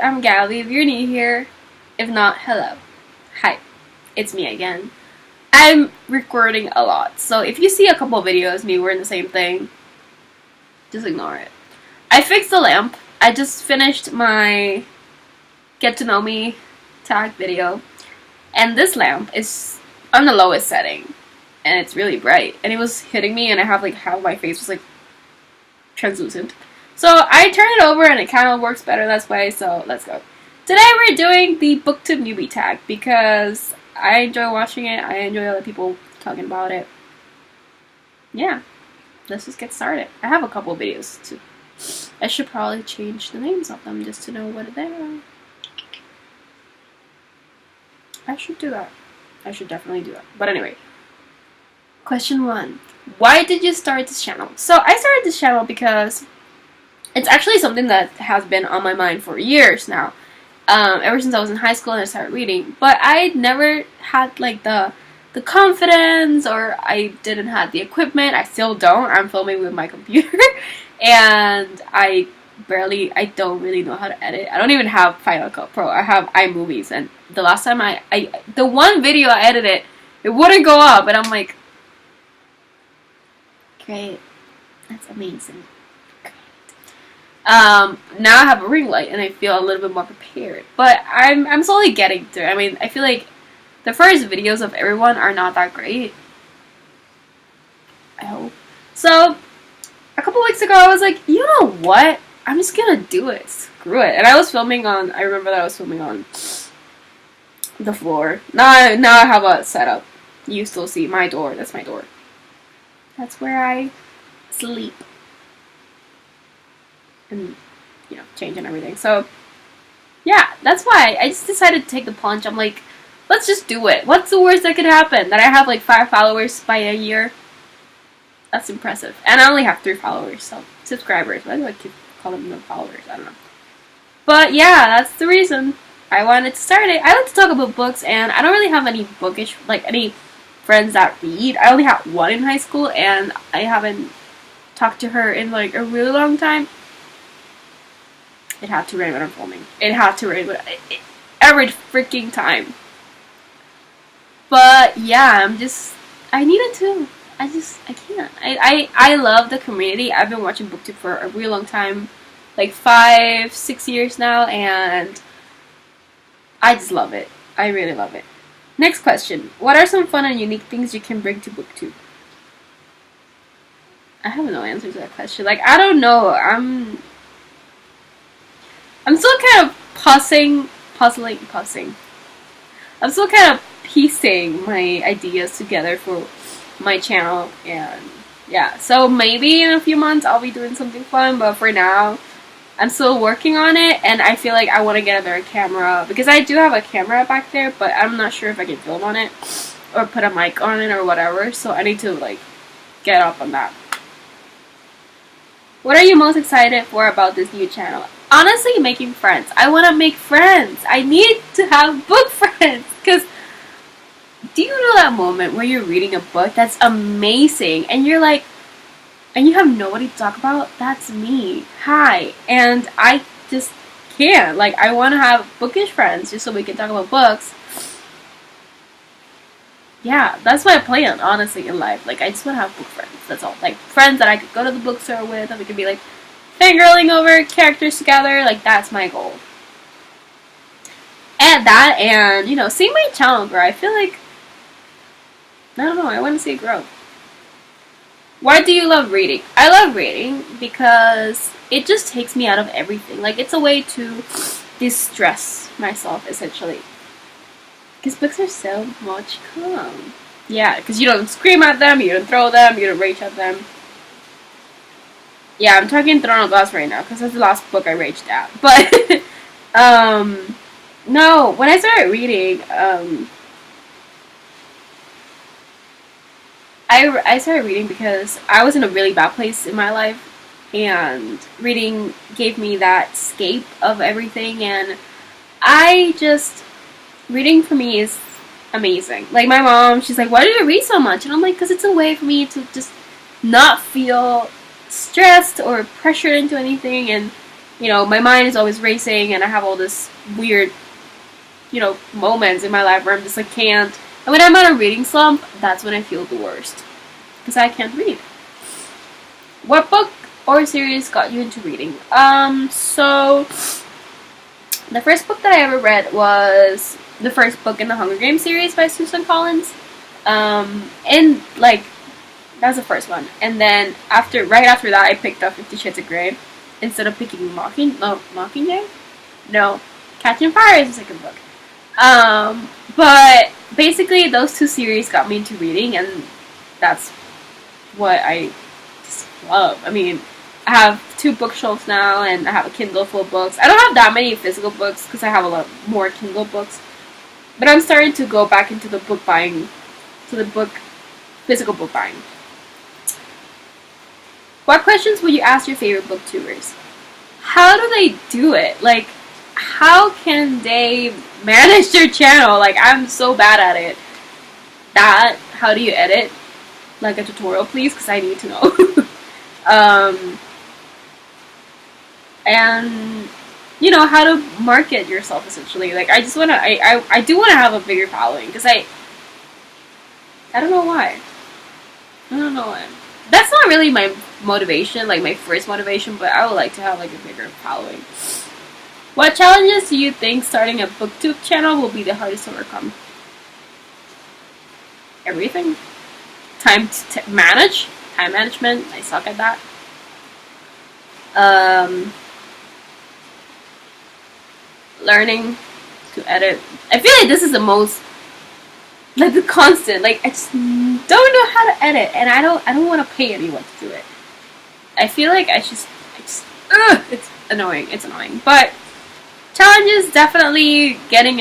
I'm Gabby. If you're new here, if not, hello. Hi, it's me again. I'm recording a lot, so if you see a couple of videos me wearing the same thing, just ignore it. I fixed the lamp. I just finished my get to know me tag video, and this lamp is on the lowest setting, and it's really bright, and it was hitting me, and I have like half my face was like translucent. So I turned it over and it kind of works better this way, so let's go. Today we're doing the Booktube Newbie Tag because I enjoy watching it, I enjoy other people talking about it. Yeah, let's just get started. I have a couple of videos too. I should probably change the names of them just to know what they are. I should do that. I should definitely do that. But anyway, question 1. Why did you start this channel? So I started this channel because it's actually something that has been on my mind for years now. Ever since I was in high school and I started reading. But I never had like the confidence, or I didn't have the equipment. I still don't. I'm filming with my computer. And I don't really know how to edit. I don't even have Final Cut Pro. I have iMovies. And the last time the one video I edited, it wouldn't go up. And I'm like, great. That's amazing. Now I have a ring light and I feel a little bit more prepared, but I'm slowly getting through. I mean, I feel like the first videos of everyone are not that great. I hope. So a couple weeks ago I was like, you know what? I'm just gonna do it. Screw it. And I remember that I was filming on the floor. Now I have a setup. You still see my door. That's my door. That's where I sleep. And, you know, change and everything. So, yeah, that's why I just decided to take the plunge. I'm like, let's just do it. What's the worst that could happen? That I have like 5 followers by a year? That's impressive. And I only have 3 followers, so subscribers. Why do I keep calling them followers? I don't know. But yeah, that's the reason I wanted to start it. I like to talk about books, and I don't really have any bookish, like any friends that read. I only have one in high school, and I haven't talked to her in like a really long time. It had to rain when I'm filming. It had to rain every freaking time. But yeah, I needed to. I can't. I love the community. I've been watching Booktube for a really long time. Like 5-6 years now, and I just love it. I really love it. Next question. What are some fun and unique things you can bring to Booktube? I have no answer to that question. Like, I don't know. I'm still kind of puzzling. I'm still kind of piecing my ideas together for my channel, and yeah, so maybe in a few months I'll be doing something fun, but for now, I'm still working on it, and I feel like I want to get a better camera, because I do have a camera back there, but I'm not sure if I can film on it, or put a mic on it, or whatever, so I need to, like, get up on that. What are you most excited for about this new channel? Honestly, making friends. I want to make friends. I need to have book friends. Because do you know that moment where you're reading a book that's amazing and you're like, and you have nobody to talk about? That's me. Hi. And I just can't. Like, I want to have bookish friends just so we can talk about books. Yeah, that's my plan, honestly, in life. Like, I just want to have book friends. That's all. Like, friends that I could go to the bookstore with, and we could be, like, fangirling over characters together. Like, that's my goal. And that, and, you know, see my channel grow. I feel like, I don't know, I want to see it grow. Why do you love reading? I love reading because it just takes me out of everything. Like, it's a way to distress myself, essentially. Because books are so much calm. Yeah, because you don't scream at them, you don't throw them, you don't rage at them. Yeah, I'm talking Throne of Glass right now, because that's the last book I raged at. But, no, when I started reading, I started reading because I was in a really bad place in my life, and reading gave me that escape of everything, and reading for me is amazing. Like, my mom, she's like, why do you read so much? And I'm like, because it's a way for me to just not feel stressed or pressured into anything, and you know, my mind is always racing and I have all this weird, you know, moments in my life where I'm just like can't. And when I'm on a reading slump, that's when I feel the worst. Because I can't read. What book or series got you into reading? So the first book that I ever read was the first book in the Hunger Games series by Susan Collins. And like that's the first one. And then right after that I picked up 50 Shades of Grey instead of picking Mockingjay? No. Catching Fire is the second book. But basically those two series got me into reading, and that's what I just love. I mean, I have 2 bookshelves now, and I have a Kindle full of books. I don't have that many physical books because I have a lot more Kindle books. But I'm starting to go back into the book buying, physical book buying. What questions would you ask your favorite booktubers? How do they do it? Like, how can they manage their channel? Like, I'm so bad at it. How do you edit? Like a tutorial, please, because I need to know. And you know, how to market yourself, essentially. Like, I just wanna, I do wanna have a bigger following, because I don't know why. I don't know why. That's not really my motivation, like my first motivation, but I would like to have like a bigger following. What challenges do you think starting a booktube channel will be the hardest to overcome? Everything. Time management. I suck at that. Learning to edit. I feel like this is the most, like, the constant. Like, I just don't know how to edit, and I don't want to pay anyone to do it. I feel like it's annoying. It's annoying, but challenges, definitely getting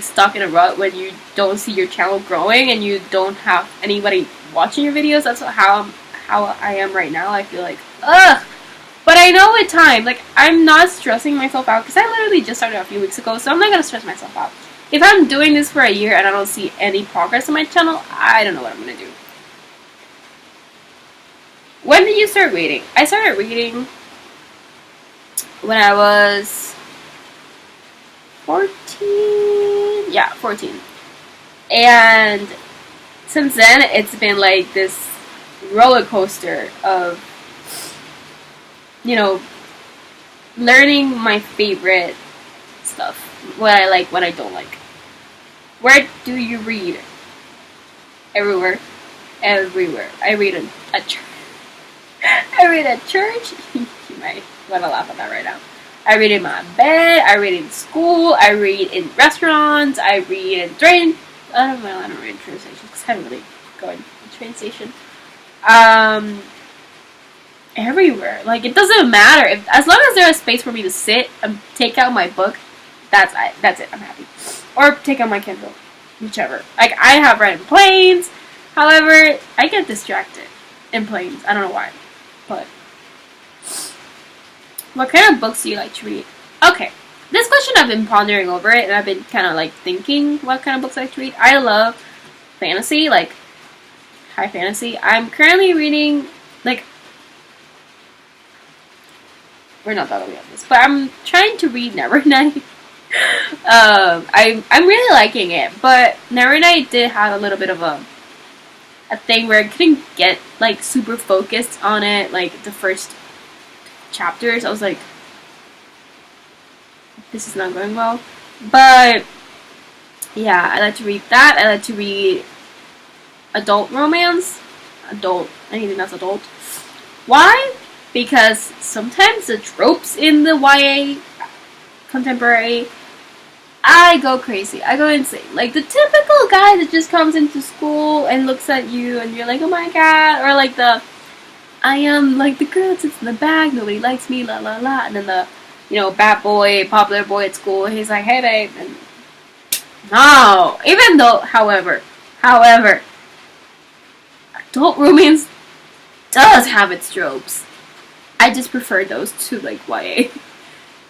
stuck in a rut when you don't see your channel growing and you don't have anybody watching your videos. That's how I am right now. I feel like but I know with time, like, I'm not stressing myself out because I literally just started a few weeks ago, so I'm not gonna stress myself out. If I'm doing this for a year and I don't see any progress on my channel, I don't know what I'm gonna do. When did you start reading? I started reading when I was 14. Yeah, 14. And since then, it's been like this roller coaster of, you know, learning my favorite stuff. What I like, what I don't like. Where do you read? Everywhere. Everywhere. I read at church. I read at church. You might want to laugh at that right now. I read in my bed. I read in school. I read in restaurants. I read in train. I don't read in train stations because I don't really go in the train station. Everywhere. Like, it doesn't matter. As long as there's a space for me to sit and take out my book, that's it. I'm happy. Or take out my Kindle. Whichever. Like, I have read in planes. However, I get distracted in planes. I don't know why. But what kind of books do you like to read? Okay. This question, I've been pondering over it, and I've been kind of like thinking what kind of books I like to read. I love fantasy, like high fantasy. I'm currently reading, like, we're not that way on this, but I'm trying to read Nevernight. I'm really liking it, but Nevernight did have a little bit of a thing where I couldn't get like super focused on it. Like the first chapters, I was like, this is not going well. But yeah, I like to read that. I like to read adult romance, anything that's adult. Why? Because sometimes the tropes in the YA contemporary, I go crazy. I go insane. Like the typical guy that just comes into school and looks at you and you're like, oh my god. Or like I am like the girl that sits in the back, nobody likes me, la la la. And then the, you know, bad boy, popular boy at school, he's like, hey babe. And no. Even though, however, adult romance does have its tropes. I just prefer those to like YA.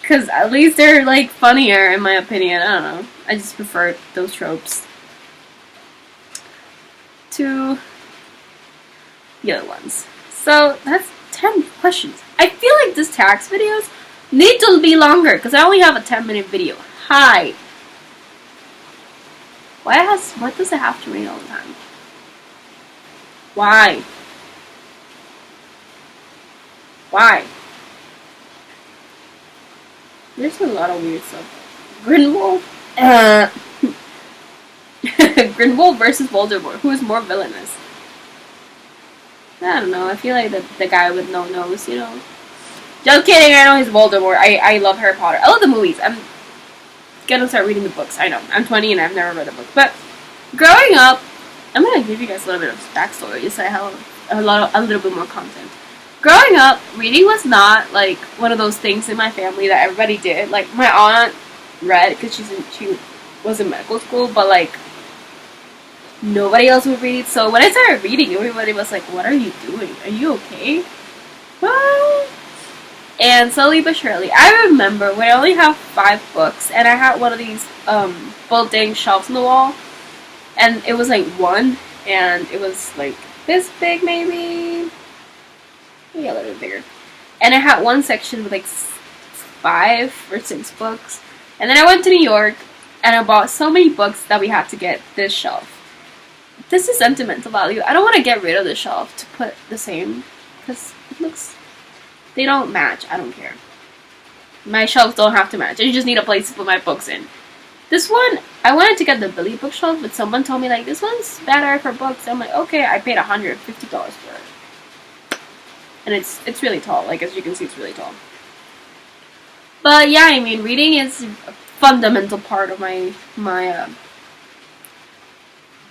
Because at least they're like funnier in my opinion. I don't know. I just prefer those tropes to the other ones. So that's 10 questions. I feel like this tax videos need to be longer because I only have a 10-minute video. Hi. What does it have to rain all the time? Why? Why? There's a lot of weird stuff. Grindelwald? Grindelwald versus Voldemort. Who is more villainous? I don't know. I feel like the guy with no nose, you know. Just kidding. I know he's Voldemort. I love Harry Potter. I love the movies. I'm gonna start reading the books. I know. I'm 20 and I've never read a book. But growing up, I'm gonna give you guys a little bit of backstory just so I have a little bit more content. Growing up, reading was not like one of those things in my family that everybody did. Like my aunt read because she was in medical school, but like nobody else would read. So when I started reading, everybody was like, "What are you doing? Are you okay?" Well, and slowly but surely, I remember when I only have 5 books, and I had one of these built-in shelves on the wall, and it was like one, and it was like this big, maybe a little bit bigger, and I had one section with like 5 or 6 books, and then I went to New York, and I bought so many books that we had to get this shelf. This is sentimental value. I don't want to get rid of the shelf to put the same, because it looks, they don't match. I don't care. My shelves don't have to match. I just need a place to put my books in. This one, I wanted to get the Billy bookshelf, but someone told me like, this one's better for books. I'm like, okay, I paid $150 for it. And it's really tall. Like, as you can see, it's really tall. But yeah, I mean, reading is a fundamental part of my life.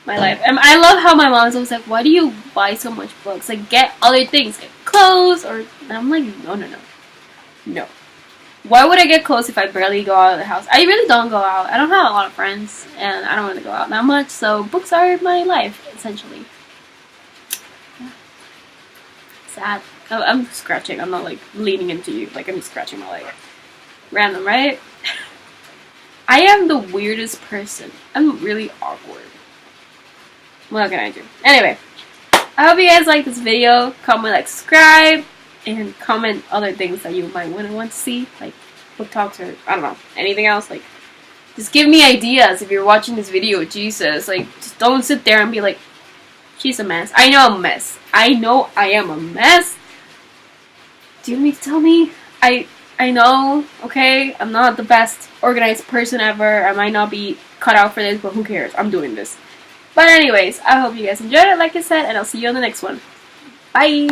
And I love how my mom's always like, why do you buy so much books? Like, get other things, get clothes, or... And I'm like, no. Why would I get clothes if I barely go out of the house? I really don't go out. I don't have a lot of friends, and I don't really go out that much, so books are my life, essentially. Yeah. Sad. I'm scratching. I'm not, like, leaning into you. Like, I'm just scratching my leg. Random, right? I am the weirdest person. I'm really awkward. What can I do? Anyway, I hope you guys like this video. Comment, like, subscribe, and comment other things that you might want to see, like book talks or I don't know, anything else. Like, just give me ideas if you're watching this video. Jesus, like, just don't sit there and be like, she's a mess. I know I'm a mess. I know I am a mess. Do you need to tell me? I know, okay, I'm not the best organized person ever. I might not be cut out for this, but who cares? I'm doing this. But anyways, I hope you guys enjoyed it, like I said, and I'll see you on the next one. Bye!